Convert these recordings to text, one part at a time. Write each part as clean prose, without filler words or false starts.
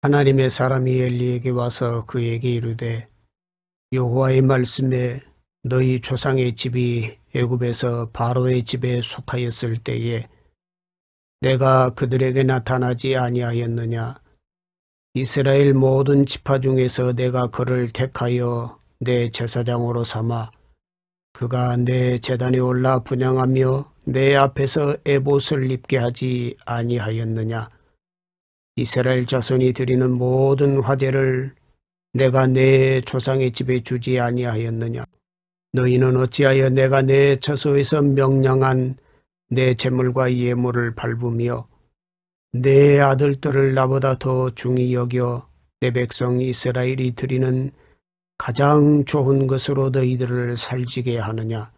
하나님의 사람이 엘리에게 와서 그에게 이르되 여호와의 말씀에 너희 조상의 집이 애굽에서 바로의 집에 속하였을 때에 내가 그들에게 나타나지 아니하였느냐. 이스라엘 모든 지파 중에서 내가 그를 택하여 내 제사장으로 삼아 그가 내 제단에 올라 분향하며 내 앞에서 에봇을 입게 하지 아니하였느냐. 이스라엘 자손이 드리는 모든 화제를 내가 내 조상의 집에 주지 아니하였느냐. 너희는 어찌하여 내가 내 처소에서 명령한 내 제물과 예물을 밟으며 내 아들들을 나보다 더 중히 여겨 내 백성 이스라엘이 드리는 가장 좋은 것으로 너희들을 살지게 하느냐.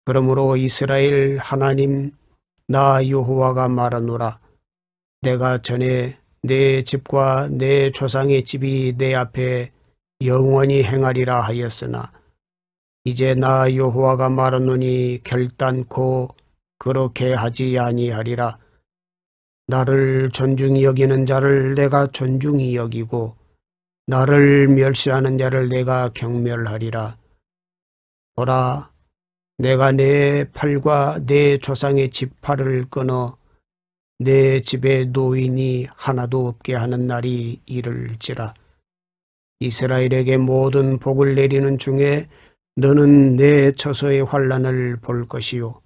그러므로 이스라엘 하나님 나 여호와가 말하노라. 내가 전에 내 집과 내 조상의 집이 내 앞에 영원히 행하리라 하였으나 이제 나 여호와가 말하노니 결단코 그렇게 하지 아니하리라. 나를 존중히 여기는 자를 내가 존중히 여기고 나를 멸시하는 자를 내가 경멸하리라. 보라, 내가 내 팔과 내 조상의 지팔을 끊어 내 집에 노인이 하나도 없게 하는 날이 이를지라. 이스라엘에게 모든 복을 내리는 중에 너는 내 처소의 환난을 볼 것이요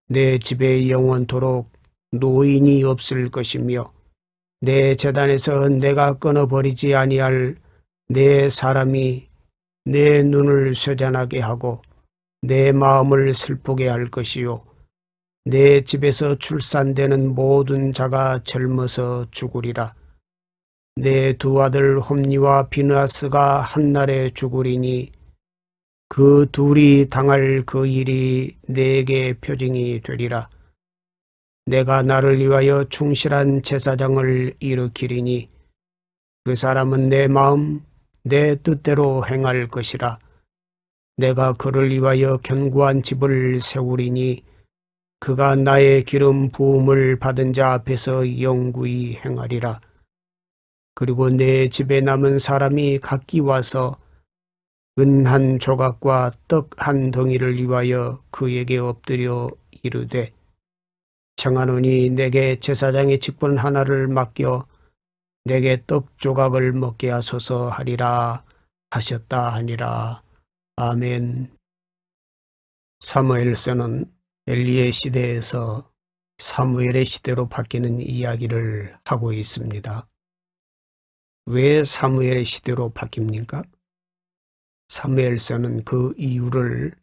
내 집에 영원토록 노인이 없을 것이며 내 제단에서 내가 끊어버리지 아니할 내 사람이 내 눈을 쇠잔하게 하고 내 마음을 슬프게 할 것이요 내 집에서 출산되는 모든 자가 젊어서 죽으리라. 내 두 아들 홈니와 비느하스가 한날에 죽으리니 그 둘이 당할 그 일이 내게 표징이 되리라. 내가 나를 위하여 충실한 제사장을 일으키리니 그 사람은 내 마음 내 뜻대로 행할 것이라. 내가 그를 위하여 견고한 집을 세우리니 그가 나의 기름 부음을 받은 자 앞에서 영구히 행하리라. 그리고 내 집에 남은 사람이 각기 와서 은 한 조각과 떡 한 덩이를 위하여 그에게 엎드려 이르되 청하노니 내게 제사장의 직분 하나를 맡겨 내게 떡 조각을 먹게 하소서 하리라 하셨다 하니라. 아멘. 사무엘서는 엘리의 시대에서 사무엘의 시대로 바뀌는 이야기를 하고 있습니다. 왜 사무엘의 시대로 바뀝니까? 사무엘서는 그 이유를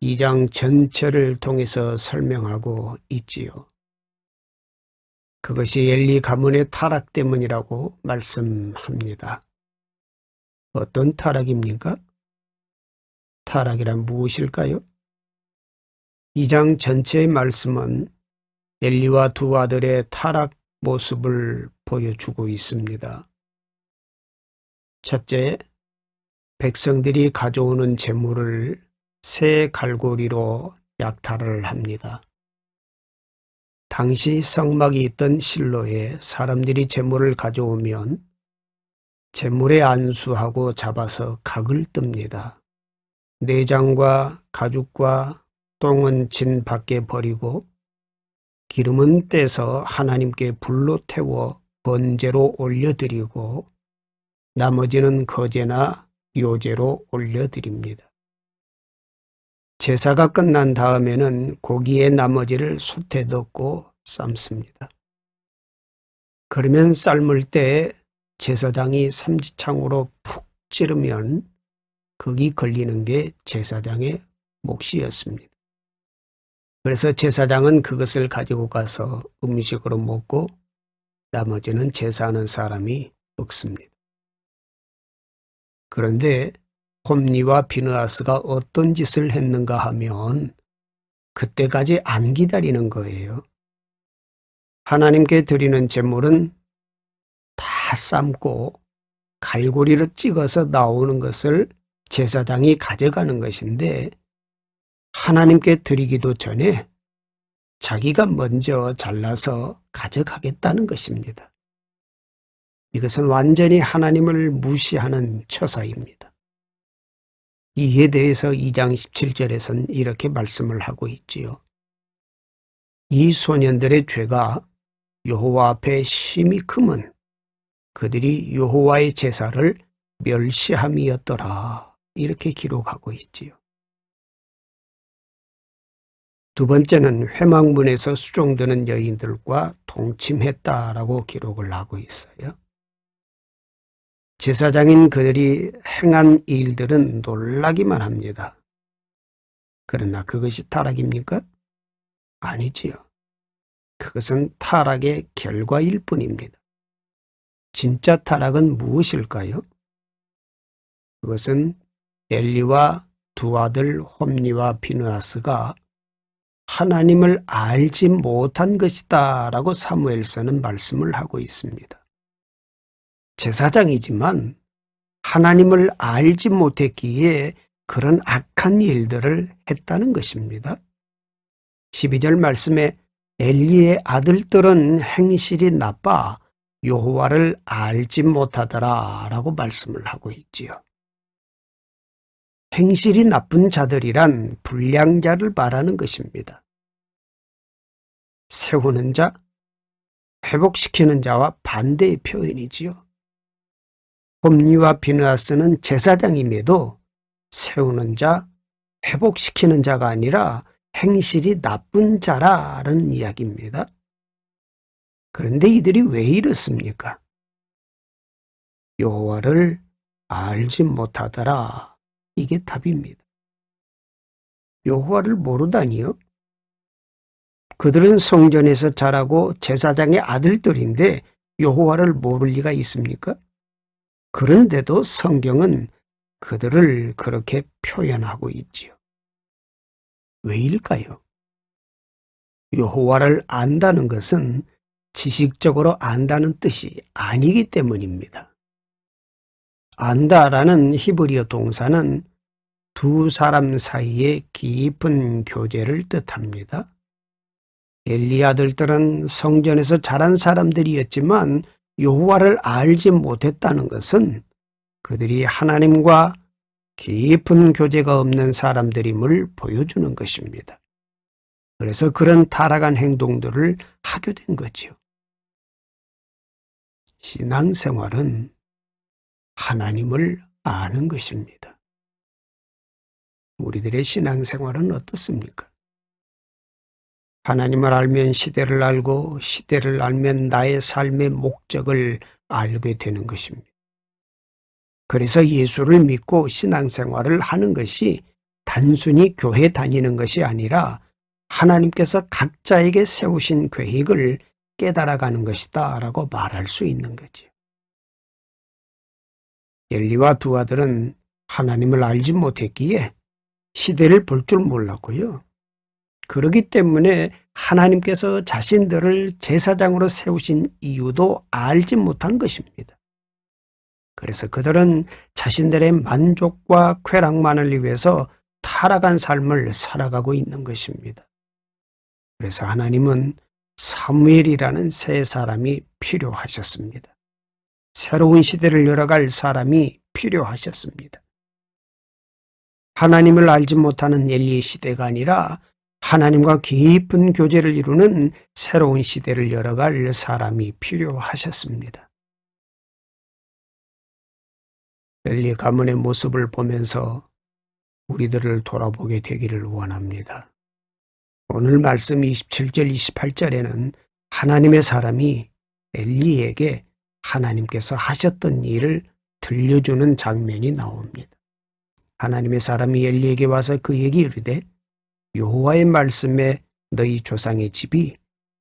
2장 전체를 통해서 설명하고 있지요. 그것이 엘리 가문의 타락 때문이라고 말씀합니다. 어떤 타락입니까? 타락이란 무엇일까요? 2장 전체의 말씀은 엘리와 두 아들의 타락 모습을 보여주고 있습니다. 첫째, 백성들이 가져오는 재물을 새 갈고리로 약탈을 합니다. 당시 성막이 있던 실로에 사람들이 재물을 가져오면 재물에 안수하고 잡아서 각을 뜹니다. 내장과 가죽과 똥은 진 밖에 버리고 기름은 떼서 하나님께 불로 태워 번제로 올려드리고 나머지는 거제나 요제로 올려드립니다. 제사가 끝난 다음에는 고기의 나머지를 솥에 넣고 삶습니다. 그러면 삶을 때 제사장이 삼지창으로 푹 찌르면 거기 걸리는 게 제사장의 몫이었습니다. 그래서 제사장은 그것을 가지고 가서 음식으로 먹고 나머지는 제사하는 사람이 먹습니다. 그런데 홈니와 비느하스가 어떤 짓을 했는가 하면 그때까지 안 기다리는 거예요. 하나님께 드리는 제물은 다 삶고 갈고리로 찍어서 나오는 것을 제사장이 가져가는 것인데 하나님께 드리기도 전에 자기가 먼저 잘라서 가져가겠다는 것입니다. 이것은 완전히 하나님을 무시하는 처사입니다. 이에 대해서 2장 17절에서는 이렇게 말씀을 하고 있지요. 이 소년들의 죄가 여호와 앞에 심히 크면 그들이 여호와의 제사를 멸시함이었더라. 이렇게 기록하고 있지요. 두 번째는 회막문에서 수종드는 여인들과 동침했다라고 기록을 하고 있어요. 제사장인 그들이 행한 일들은 놀라기만 합니다. 그러나 그것이 타락입니까? 아니지요. 그것은 타락의 결과일 뿐입니다. 진짜 타락은 무엇일까요? 그것은 엘리와 두 아들 홈니와 비느하스가 하나님을 알지 못한 것이다 라고 사무엘서는 말씀을 하고 있습니다. 제사장이지만 하나님을 알지 못했기에 그런 악한 일들을 했다는 것입니다. 12절 말씀에 엘리의 아들들은 행실이 나빠 여호와를 알지 못하더라 라고 말씀을 하고 있지요. 행실이 나쁜 자들이란 불량자를 말하는 것입니다. 세우는 자, 회복시키는 자와 반대의 표현이지요. 홈니와 비느하스는 제사장임에도 세우는 자, 회복시키는 자가 아니라 행실이 나쁜 자라는 이야기입니다. 그런데 이들이 왜 이렇습니까? 여호와를 알지 못하더라. 이게 답입니다. 여호와를 모르다니요? 그들은 성전에서 자라고 제사장의 아들들인데 여호와를 모를 리가 있습니까? 그런데도 성경은 그들을 그렇게 표현하고 있지요. 왜일까요? 여호와를 안다는 것은 지식적으로 안다는 뜻이 아니기 때문입니다. 안다라는 히브리어 동사는 두 사람 사이의 깊은 교제를 뜻합니다. 엘리 아들들은 성전에서 자란 사람들이었지만 여호와를 알지 못했다는 것은 그들이 하나님과 깊은 교제가 없는 사람들임을 보여주는 것입니다. 그래서 그런 타락한 행동들을 하게 된 거지요. 신앙생활은 하나님을 아는 것입니다. 우리들의 신앙생활은 어떻습니까? 하나님을 알면 시대를 알고 시대를 알면 나의 삶의 목적을 알게 되는 것입니다. 그래서 예수를 믿고 신앙생활을 하는 것이 단순히 교회 다니는 것이 아니라 하나님께서 각자에게 세우신 계획을 깨달아가는 것이다 라고 말할 수 있는 거죠. 엘리와 두 아들은 하나님을 알지 못했기에 시대를 볼 줄 몰랐고요. 그렇기 때문에 하나님께서 자신들을 제사장으로 세우신 이유도 알지 못한 것입니다. 그래서 그들은 자신들의 만족과 쾌락만을 위해서 타락한 삶을 살아가고 있는 것입니다. 그래서 하나님은 사무엘이라는 새 사람이 필요하셨습니다. 새로운 시대를 열어갈 사람이 필요하셨습니다. 하나님을 알지 못하는 엘리의 시대가 아니라 하나님과 깊은 교제를 이루는 새로운 시대를 열어갈 사람이 필요하셨습니다. 엘리 가문의 모습을 보면서 우리들을 돌아보게 되기를 원합니다. 오늘 말씀 27절, 28절에는 하나님의 사람이 엘리에게 하나님께서 하셨던 일을 들려주는 장면이 나옵니다. 하나님의 사람이 엘리에게 와서 그에게 이르되 여호와의 말씀에 너희 조상의 집이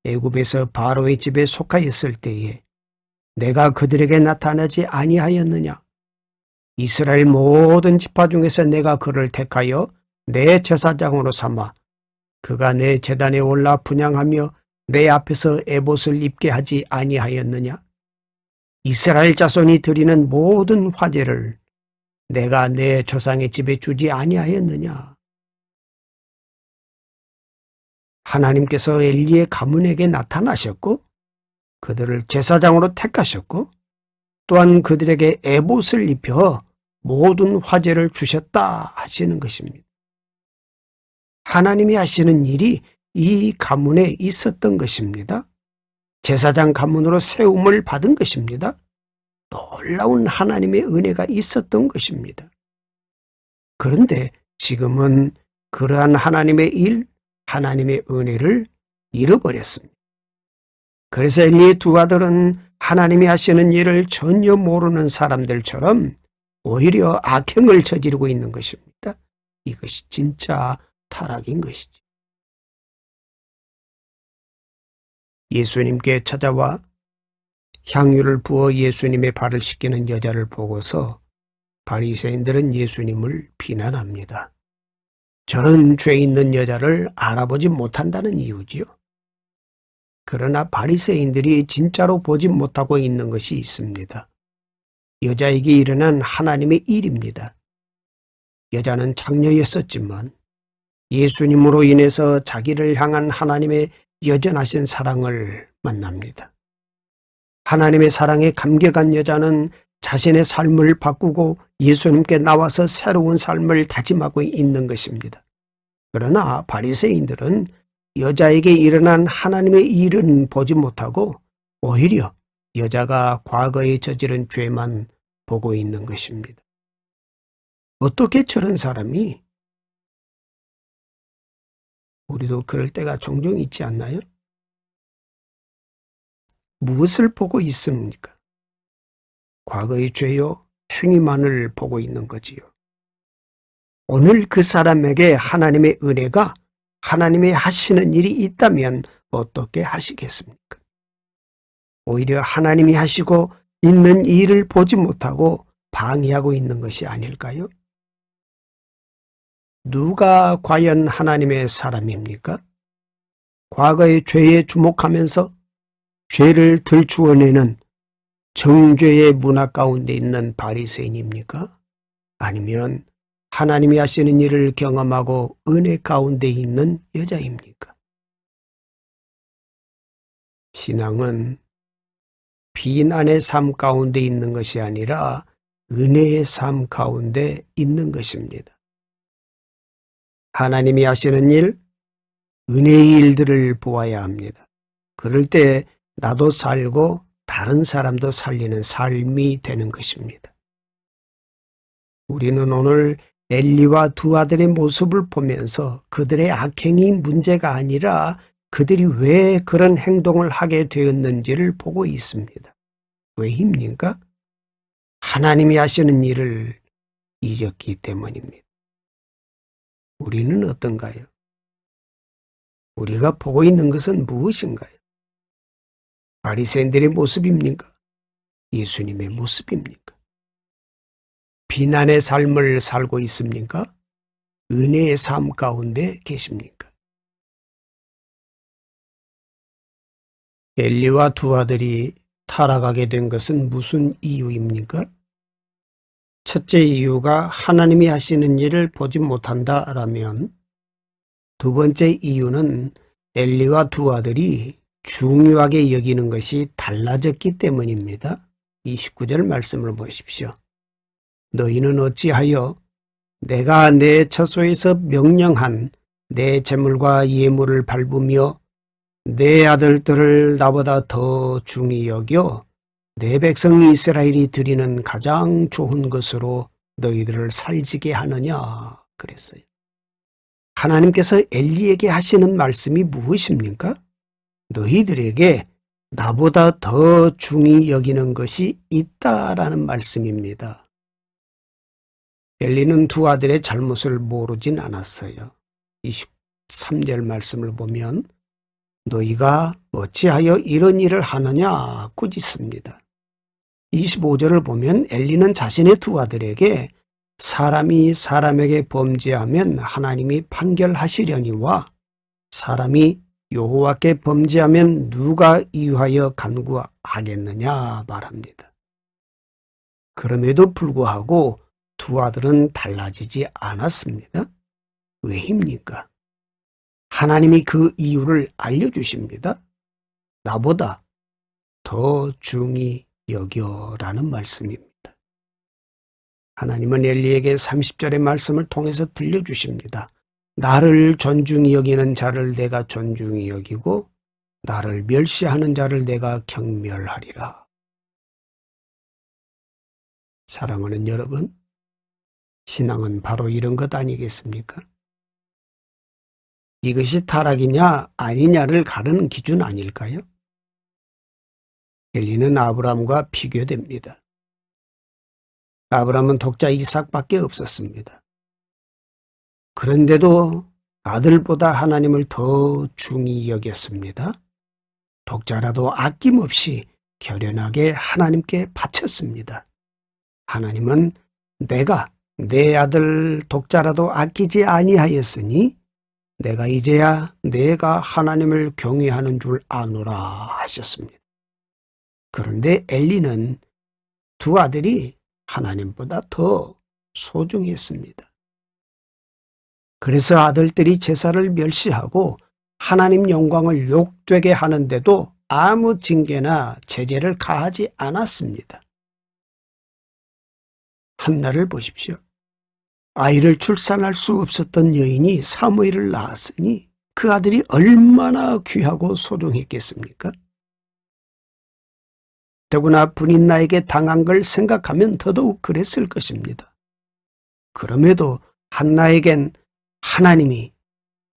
애굽에서 바로의 집에 속하였을 때에 내가 그들에게 나타나지 아니하였느냐? 이스라엘 모든 지파 중에서 내가 그를 택하여 내 제사장으로 삼아 그가 내 제단에 올라 분향하며 내 앞에서 에봇을 입게 하지 아니하였느냐? 이스라엘 자손이 드리는 모든 화제를 내가 내 조상의 집에 주지 아니하였느냐? 하나님께서 엘리의 가문에게 나타나셨고 그들을 제사장으로 택하셨고 또한 그들에게 에봇을 입혀 모든 화제를 주셨다 하시는 것입니다. 하나님이 하시는 일이 이 가문에 있었던 것입니다. 제사장 가문으로 세움을 받은 것입니다. 놀라운 하나님의 은혜가 있었던 것입니다. 그런데 지금은 그러한 하나님의 일, 하나님의 은혜를 잃어버렸습니다. 그래서 엘리의 두 아들은 하나님이 하시는 일을 전혀 모르는 사람들처럼 오히려 악행을 저지르고 있는 것입니다. 이것이 진짜 타락인 것이죠. 예수님께 찾아와 향유를 부어 예수님의 발을 씻기는 여자를 보고서 바리새인들은 예수님을 비난합니다. 저런 죄 있는 여자를 알아보지 못한다는 이유지요. 그러나 바리새인들이 진짜로 보지 못하고 있는 것이 있습니다. 여자에게 일어난 하나님의 일입니다. 여자는 장녀였었지만 예수님으로 인해서 자기를 향한 하나님의 여전하신 사랑을 만납니다. 하나님의 사랑에 감격한 여자는 자신의 삶을 바꾸고 예수님께 나와서 새로운 삶을 다짐하고 있는 것입니다. 그러나 바리새인들은 여자에게 일어난 하나님의 일은 보지 못하고 오히려 여자가 과거에 저지른 죄만 보고 있는 것입니다. 어떻게 저런 사람이, 우리도 그럴 때가 종종 있지 않나요? 무엇을 보고 있습니까? 과거의 죄요, 행위만을 보고 있는 거지요. 오늘 그 사람에게 하나님의 은혜가, 하나님의 하시는 일이 있다면 어떻게 하시겠습니까? 오히려 하나님이 하시고 있는 일을 보지 못하고 방해하고 있는 것이 아닐까요? 누가 과연 하나님의 사람입니까? 과거의 죄에 주목하면서 죄를 들추어내는 정죄의 문화 가운데 있는 바리새인입니까? 아니면 하나님이 하시는 일을 경험하고 은혜 가운데 있는 여자입니까? 신앙은 비난의 삶 가운데 있는 것이 아니라 은혜의 삶 가운데 있는 것입니다. 하나님이 하시는 일, 은혜의 일들을 보아야 합니다. 그럴 때 나도 살고 다른 사람도 살리는 삶이 되는 것입니다. 우리는 오늘 엘리와 두 아들의 모습을 보면서 그들의 악행이 문제가 아니라 그들이 왜 그런 행동을 하게 되었는지를 보고 있습니다. 왜입니까? 하나님이 하시는 일을 잊었기 때문입니다. 우리는 어떤가요? 우리가 보고 있는 것은 무엇인가요? 바리새인들의 모습입니까? 예수님의 모습입니까? 비난의 삶을 살고 있습니까? 은혜의 삶 가운데 계십니까? 엘리와 두 아들이 타락하게 된 것은 무슨 이유입니까? 첫째 이유가 하나님이 하시는 일을 보지 못한다라면, 두 번째 이유는 엘리와 두 아들이 중요하게 여기는 것이 달라졌기 때문입니다. 29절 말씀을 보십시오. 너희는 어찌하여 내가 내 처소에서 명령한 내 재물과 예물을 밟으며 내 아들들을 나보다 더 중히 여겨 내 백성 이스라엘이 드리는 가장 좋은 것으로 너희들을 살지게 하느냐 그랬어요. 하나님께서 엘리에게 하시는 말씀이 무엇입니까? 너희들에게 나보다 더 중히 여기는 것이 있다라는 말씀입니다. 엘리는 두 아들의 잘못을 모르진 않았어요. 23절 말씀을 보면 너희가 어찌하여 이런 일을 하느냐 꾸짖습니다. 25절을 보면 엘리는 자신의 두 아들에게 사람이 사람에게 범죄하면 하나님이 판결하시려니와 사람이 여호와께 범죄하면 누가 이유하여 간구하겠느냐 말합니다. 그럼에도 불구하고 두 아들은 달라지지 않았습니다. 왜입니까? 하나님이 그 이유를 알려주십니다. 나보다 더 중히 여겨라는 말씀입니다. 하나님은 엘리에게 30절의 말씀을 통해서 들려주십니다. 나를 존중히 여기는 자를 내가 존중히 여기고 나를 멸시하는 자를 내가 경멸하리라. 사랑하는 여러분, 신앙은 바로 이런 것 아니겠습니까? 이것이 타락이냐 아니냐를 가르는 기준 아닐까요? 엘리는 아브라함과 비교됩니다. 아브라함은 독자 이삭밖에 없었습니다. 그런데도 아들보다 하나님을 더 중히 여겼습니다. 독자라도 아낌없이 결연하게 하나님께 바쳤습니다. 하나님은 내가 내 아들 독자라도 아끼지 아니하였으니 내가 이제야 내가 하나님을 경외하는 줄 아노라 하셨습니다. 그런데 엘리는 두 아들이 하나님보다 더 소중했습니다. 그래서 아들들이 제사를 멸시하고 하나님 영광을 욕되게 하는데도 아무 징계나 제재를 가하지 않았습니다. 한나를 보십시오. 아이를 출산할 수 없었던 여인이 사무엘을 낳았으니 그 아들이 얼마나 귀하고 소중했겠습니까? 더구나 분인 나에게 당한 걸 생각하면 더더욱 그랬을 것입니다. 그럼에도 한나에겐 하나님이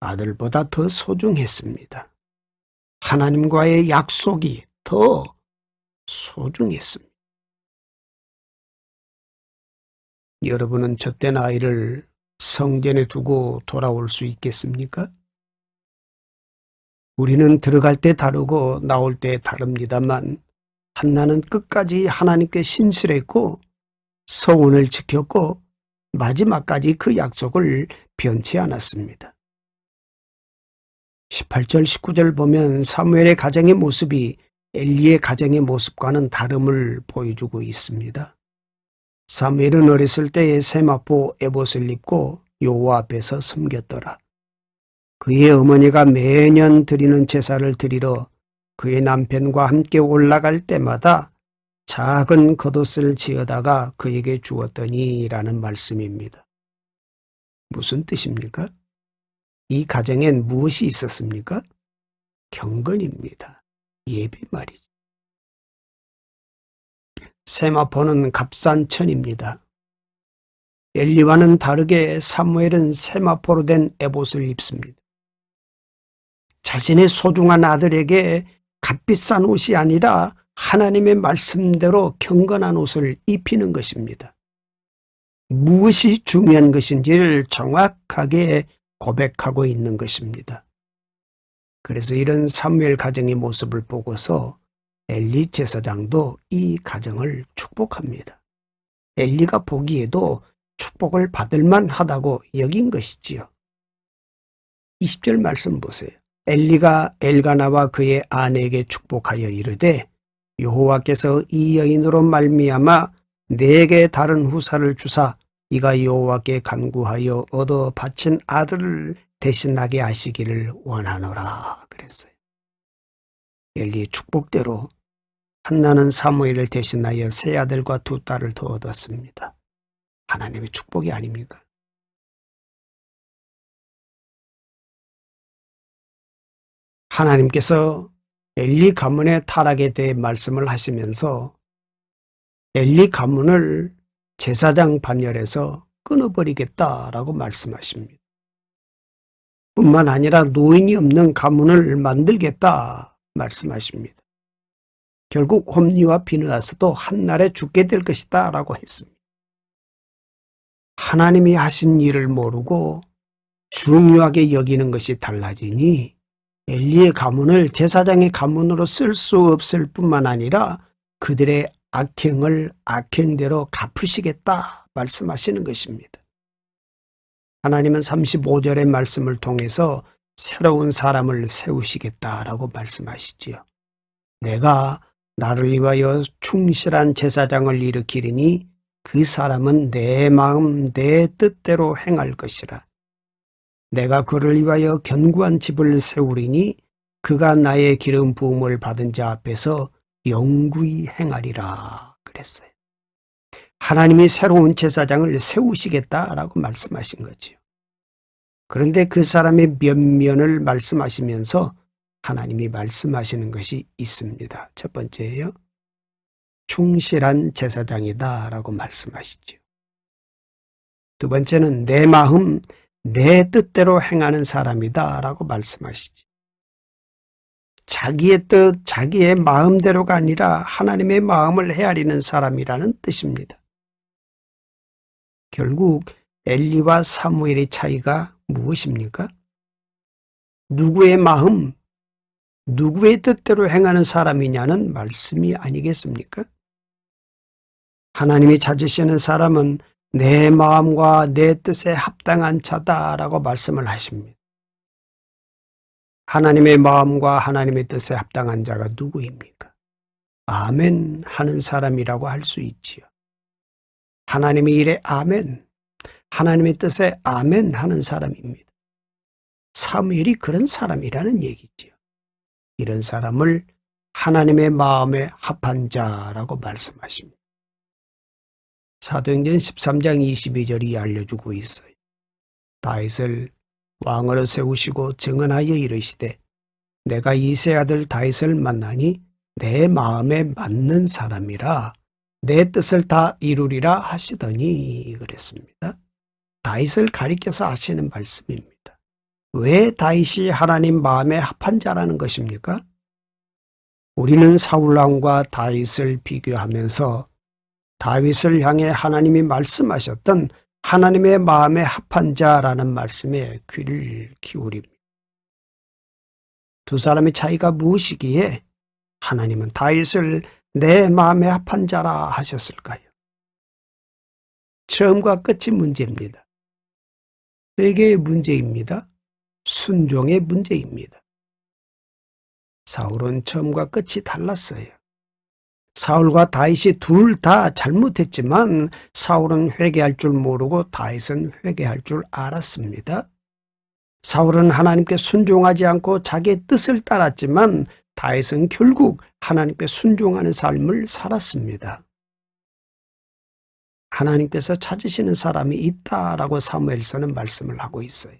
아들보다 더 소중했습니다. 하나님과의 약속이 더 소중했습니다. 여러분은 젖된 아이를 성전에 두고 돌아올 수 있겠습니까? 우리는 들어갈 때 다르고 나올 때 다릅니다만 한나는 끝까지 하나님께 신실했고 서원을 지켰고 마지막까지 그 약속을 변치 않았습니다. 18절 19절 보면 사무엘의 가정의 모습이 엘리의 가정의 모습과는 다름을 보여주고 있습니다. 사무엘은 어렸을 때에 세마포 에봇을 입고 여호와 앞에서 섬겼더라. 그의 어머니가 매년 드리는 제사를 드리러 그의 남편과 함께 올라갈 때마다 작은 겉옷을 지어다가 그에게 주었더니 라는 말씀입니다. 무슨 뜻입니까? 이 가정엔 무엇이 있었습니까? 경건입니다. 예배 말이죠. 세마포는 값싼 천입니다. 엘리와는 다르게 사무엘은 세마포로 된 에봇을 입습니다. 자신의 소중한 아들에게 값비싼 옷이 아니라 하나님의 말씀대로 경건한 옷을 입히는 것입니다. 무엇이 중요한 것인지를 정확하게 고백하고 있는 것입니다. 그래서 이런 사무엘 가정의 모습을 보고서 엘리 제사장도 이 가정을 축복합니다. 엘리가 보기에도 축복을 받을 만하다고 여긴 것이지요. 20절 말씀 보세요. 엘리가 엘가나와 그의 아내에게 축복하여 이르되 여호와께서 이 여인으로 말미암아 내게 다른 후사를 주사 이가 여호와께 간구하여 얻어 바친 아들을 대신하게 하시기를 원하노라 그랬어요. 엘리의 축복대로 한나는 사무엘을 대신하여 세 아들과 두 딸을 더 얻었습니다. 하나님의 축복이 아닙니까? 하나님께서 엘리 가문의 타락에 대해 말씀을 하시면서 엘리 가문을 제사장 반열에서 끊어버리겠다라고 말씀하십니다. 뿐만 아니라 노인이 없는 가문을 만들겠다 말씀하십니다. 결국 홈리와 비느하스도 한날에 죽게 될 것이다 라고 했습니다. 하나님이 하신 일을 모르고 중요하게 여기는 것이 달라지니 엘리의 가문을 제사장의 가문으로 쓸 수 없을 뿐만 아니라 그들의 악행을 악행대로 갚으시겠다 말씀하시는 것입니다. 하나님은 35절의 말씀을 통해서 새로운 사람을 세우시겠다라고 말씀하시지요. 내가 나를 위하여 충실한 제사장을 일으키리니 그 사람은 내 마음 내 뜻대로 행할 것이라. 내가 그를 위하여 견고한 집을 세우리니 그가 나의 기름 부음을 받은 자 앞에서 영구히 행하리라 그랬어요. 하나님이 새로운 제사장을 세우시겠다라고 말씀하신 거지요. 그런데 그 사람의 면면을 말씀하시면서 하나님이 말씀하시는 것이 있습니다. 첫 번째예요. 충실한 제사장이다라고 말씀하시죠. 두 번째는 내 마음, 내 뜻대로 행하는 사람이다라고 말씀하시죠. 자기의 뜻, 자기의 마음대로가 아니라 하나님의 마음을 헤아리는 사람이라는 뜻입니다. 결국 엘리와 사무엘의 차이가 무엇입니까? 누구의 마음, 누구의 뜻대로 행하는 사람이냐는 말씀이 아니겠습니까? 하나님이 찾으시는 사람은 내 마음과 내 뜻에 합당한 자다라고 말씀을 하십니다. 하나님의 마음과 하나님의 뜻에 합당한 자가 누구입니까? 아멘 하는 사람이라고 할 수 있지요. 하나님의 일에 아멘, 하나님의 뜻에 아멘 하는 사람입니다. 사무엘이 그런 사람이라는 얘기지요. 이런 사람을 하나님의 마음에 합한 자라고 말씀하십니다. 사도행전 13장 22절이 알려주고 있어요. 다윗을 왕으로 세우시고 증언하여 이르시되 내가 이새 아들 다윗을 만나니 내 마음에 맞는 사람이라 내 뜻을 다 이루리라 하시더니 그랬습니다. 다윗을 가리켜서 하시는 말씀입니다. 왜 다윗이 하나님 마음에 합한 자라는 것입니까? 우리는 사울왕과 다윗을 비교하면서 다윗을 향해 하나님이 말씀하셨던 하나님의 마음에 합한 자라는 말씀에 귀를 기울입니다. 두 사람의 차이가 무엇이기에 하나님은 다윗을 내 마음에 합한 자라 하셨을까요? 처음과 끝이 문제입니다. 세 개의 문제입니다. 순종의 문제입니다. 사울은 처음과 끝이 달랐어요. 사울과 다윗이 둘 다 잘못했지만 사울은 회개할 줄 모르고 다윗은 회개할 줄 알았습니다. 사울은 하나님께 순종하지 않고 자기의 뜻을 따랐지만 다윗은 결국 하나님께 순종하는 삶을 살았습니다. 하나님께서 찾으시는 사람이 있다라고 사무엘서는 말씀을 하고 있어요.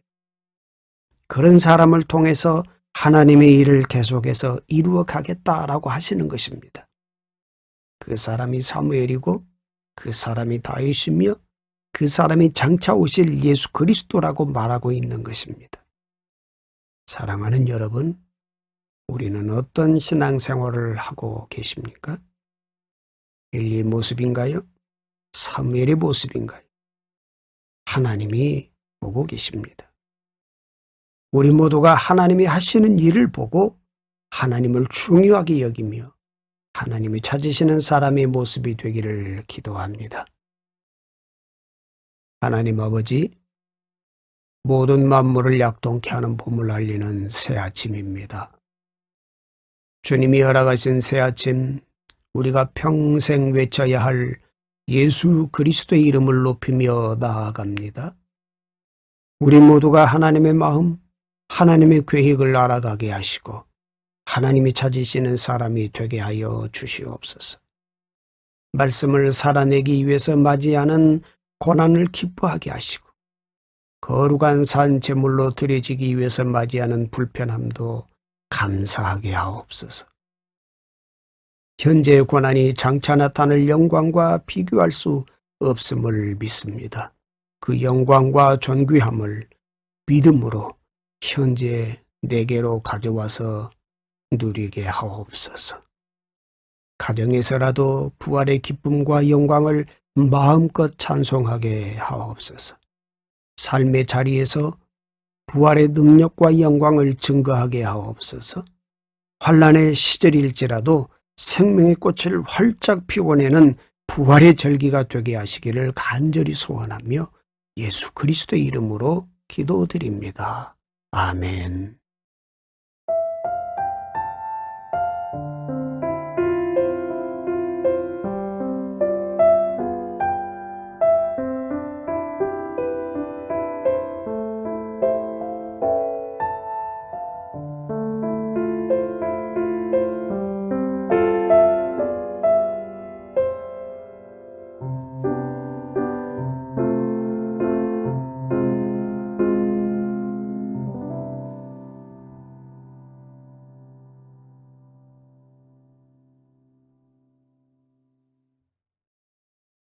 그런 사람을 통해서 하나님의 일을 계속해서 이루어 가겠다라고 하시는 것입니다. 그 사람이 사무엘이고 그 사람이 다윗이며 그 사람이 장차 오실 예수 그리스도라고 말하고 있는 것입니다. 사랑하는 여러분, 우리는 어떤 신앙생활을 하고 계십니까? 엘리의 모습인가요? 사무엘의 모습인가요? 하나님이 보고 계십니다. 우리 모두가 하나님이 하시는 일을 보고 하나님을 중요하게 여기며 하나님이 찾으시는 사람의 모습이 되기를 기도합니다. 하나님 아버지, 모든 만물을 약동케 하는 봄을 알리는 새 아침입니다. 주님이 허락하신 새 아침, 우리가 평생 외쳐야 할 예수 그리스도의 이름을 높이며 나아갑니다. 우리 모두가 하나님의 마음, 하나님의 계획을 알아가게 하시고 하나님이 찾으시는 사람이 되게 하여 주시옵소서. 말씀을 살아내기 위해서 맞이하는 고난을 기뻐하게 하시고 거룩한 산 제물로 드려지기 위해서 맞이하는 불편함도 감사하게 하옵소서. 현재의 고난이 장차 나타날 영광과 비교할 수 없음을 믿습니다. 그 영광과 존귀함을 믿음으로 현재 내게로 가져와서 누리게 하옵소서. 가정에서라도 부활의 기쁨과 영광을 마음껏 찬송하게 하옵소서. 삶의 자리에서 부활의 능력과 영광을 증거하게 하옵소서. 환난의 시절일지라도 생명의 꽃을 활짝 피워내는 부활의 절기가 되게 하시기를 간절히 소원하며 예수 그리스도의 이름으로 기도드립니다. 아멘.